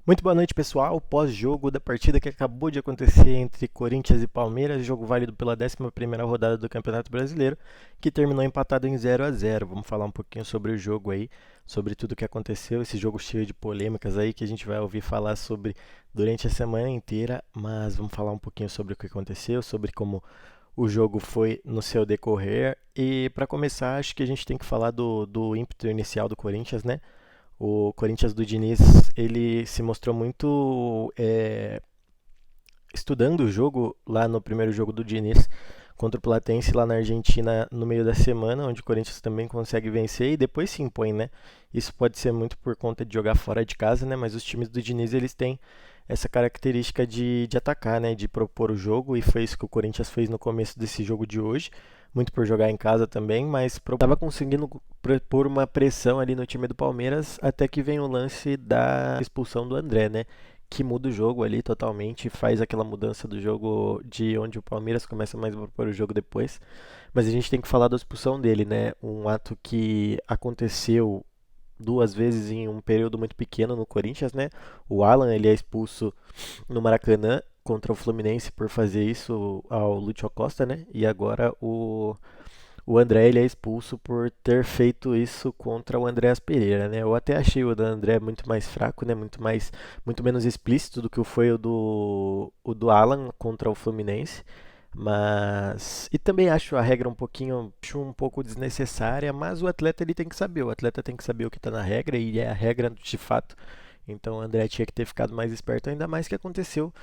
Muito boa noite, pessoal. Pós-jogo da partida que acabou de acontecer entre Corinthians e Palmeiras, jogo válido pela 11ª rodada do Campeonato Brasileiro, que terminou empatado em 0-0. Vamos falar um pouquinho sobre o jogo aí, sobre tudo o que aconteceu, esse jogo cheio de polêmicas aí que a gente vai ouvir falar sobre durante a semana inteira, mas vamos falar um pouquinho sobre o que aconteceu, sobre como o jogo foi no seu decorrer. E para começar, acho que a gente tem que falar do ímpeto inicial do Corinthians, né? O Corinthians do Diniz, ele se mostrou muito estudando o jogo lá no primeiro jogo do Diniz contra o Platense lá na Argentina no meio da semana, onde o Corinthians também consegue vencer e depois se impõe, né? Isso pode ser muito por conta de jogar fora de casa, né? Mas os times do Diniz, eles têm essa característica de atacar, né? De propor o jogo, e foi isso que o Corinthians fez no começo desse jogo de hoje, muito por jogar em casa também, mas estava conseguindo pôr uma pressão ali no time do Palmeiras, até que vem o lance da expulsão do André, né? Que muda o jogo ali totalmente, faz aquela mudança do jogo de onde o Palmeiras começa mais a propor o jogo depois. Mas a gente tem que falar da expulsão dele, né? Um ato que aconteceu duas vezes em um período muito pequeno no Corinthians, né? O Alan, ele é expulso no Maracanã contra o Fluminense por fazer isso ao Lúcio Costa, né? E agora o André, ele é expulso por ter feito isso contra o Andréas Pereira, né? Eu até achei o do André muito mais fraco, né? Muito menos explícito do que foi o do Alan contra o Fluminense. Mas e também acho a regra acho um pouco desnecessária, mas o atleta ele tem que saber, o atleta tem que saber o que está na regra e é a regra de fato. Então o André tinha que ter ficado mais esperto, ainda mais que aconteceu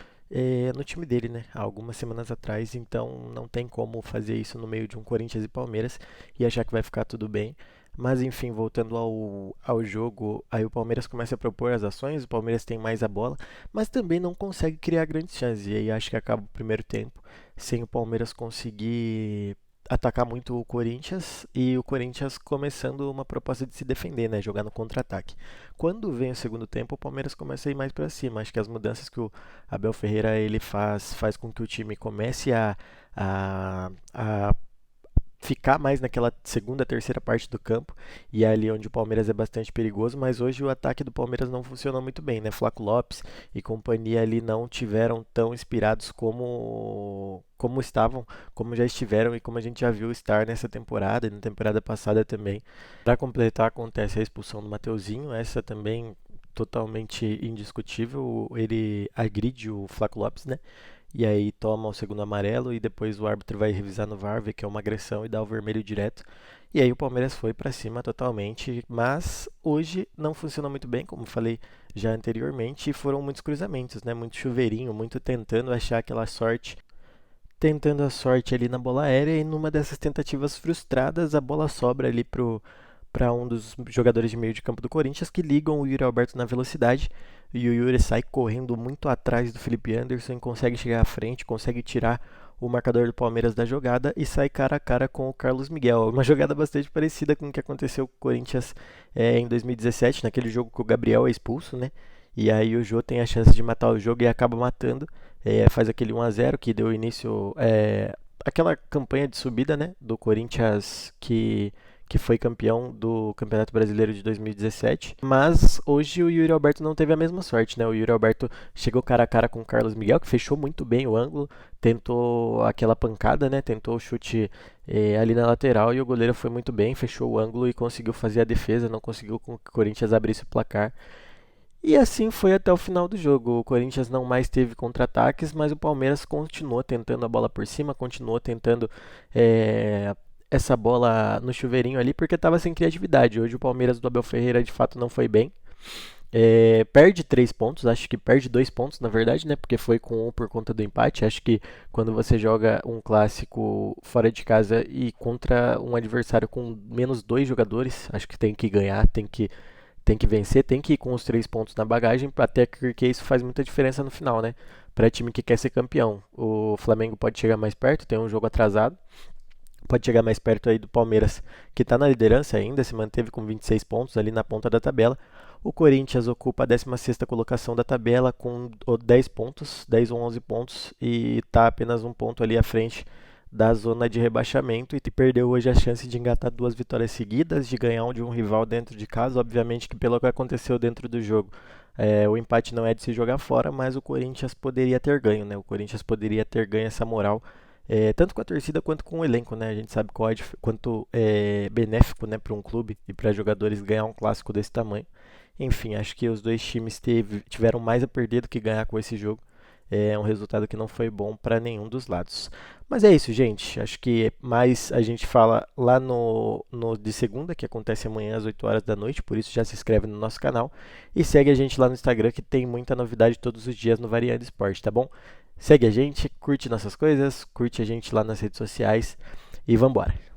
no time dele, né? Há algumas semanas atrás, então não tem como fazer isso no meio de um Corinthians e Palmeiras e achar que vai ficar tudo bem. Mas enfim, voltando ao jogo, aí o Palmeiras começa a propor as ações, o Palmeiras tem mais a bola, mas também não consegue criar grandes chances. E aí acho que acaba o primeiro tempo sem o Palmeiras conseguir atacar muito o Corinthians e o Corinthians começando uma proposta de se defender, né, jogar no contra-ataque. Quando vem o segundo tempo, o Palmeiras começa a ir mais para cima. Acho que as mudanças que o Abel Ferreira ele faz com que o time comece a ficar mais naquela segunda, terceira parte do campo, e é ali onde o Palmeiras é bastante perigoso, mas hoje o ataque do Palmeiras não funcionou muito bem, né? Flaco Lopes e companhia ali não tiveram tão inspirados como estavam, como já estiveram e como a gente já viu estar nessa temporada e na temporada passada também. Para completar, acontece a expulsão do Mateuzinho, essa também totalmente indiscutível, ele agride o Flaco Lopes, né? E aí toma o segundo amarelo e depois o árbitro vai revisar no VAR, vê que é uma agressão e dá o vermelho direto. E aí o Palmeiras foi para cima totalmente, mas hoje não funcionou muito bem, como falei já anteriormente, e foram muitos cruzamentos, né? Muito chuveirinho, muito tentando achar aquela sorte, tentando a sorte ali na bola aérea, e numa dessas tentativas frustradas, a bola sobra ali para um dos jogadores de meio de campo do Corinthians, que ligam o Yuri Alberto na velocidade, e o Yuri sai correndo muito atrás do Felipe Anderson, consegue chegar à frente, consegue tirar o marcador do Palmeiras da jogada e sai cara a cara com o Carlos Miguel. Uma jogada bastante parecida com o que aconteceu com o Corinthians em 2017, naquele jogo que o Gabriel é expulso, né? E aí o Jô tem a chance de matar o jogo e acaba matando, faz aquele 1-0 que deu início aquela campanha de subida, né, do Corinthians que foi campeão do Campeonato Brasileiro de 2017. Mas hoje o Yuri Alberto não teve a mesma sorte, né? O Yuri Alberto chegou cara a cara com o Carlos Miguel, que fechou muito bem o ângulo, tentou aquela pancada, né? Tentou o chute ali na lateral e o goleiro foi muito bem, fechou o ângulo e conseguiu fazer a defesa, não conseguiu com que o Corinthians abrisse o placar. E assim foi até o final do jogo. O Corinthians não mais teve contra-ataques, mas o Palmeiras continuou tentando a bola por cima, continuou tentando essa bola no chuveirinho ali, porque estava sem criatividade. Hoje o Palmeiras do Abel Ferreira de fato não foi bem. Perde 3 pontos, acho que perde 2 pontos na verdade, né? Porque foi com um por conta do empate. Acho que quando você joga um clássico fora de casa e contra um adversário com menos dois jogadores, acho que tem que ganhar, tem que vencer, tem que ir com os 3 pontos na bagagem, até porque isso faz muita diferença no final, né? Para time que quer ser campeão. O Flamengo pode chegar mais perto, tem um jogo atrasado, pode chegar mais perto aí do Palmeiras, que está na liderança ainda, se manteve com 26 pontos ali na ponta da tabela. O Corinthians ocupa a 16ª colocação da tabela com 10 pontos, 10 ou 11 pontos, e está apenas um ponto ali à frente da zona de rebaixamento, e perdeu hoje a chance de engatar duas vitórias seguidas, de ganhar um de um rival dentro de casa. Obviamente que pelo que aconteceu dentro do jogo, O empate não é de se jogar fora, mas o Corinthians poderia ter ganho, né? O Corinthians poderia ter ganho essa moral, tanto com a torcida quanto com o elenco, né? A gente sabe quanto é benéfico, né, para um clube e para jogadores ganhar um clássico desse tamanho. Enfim, acho que os dois times tiveram mais a perder do que ganhar com esse jogo. É um resultado que não foi bom para nenhum dos lados. Mas é isso, gente. Acho que mais a gente fala lá no de segunda, que acontece amanhã às 8 horas da noite. Por isso, já se inscreve no nosso canal e segue a gente lá no Instagram, que tem muita novidade todos os dias no Variando Esporte, tá bom? Segue a gente, curte nossas coisas, curte a gente lá nas redes sociais e vambora!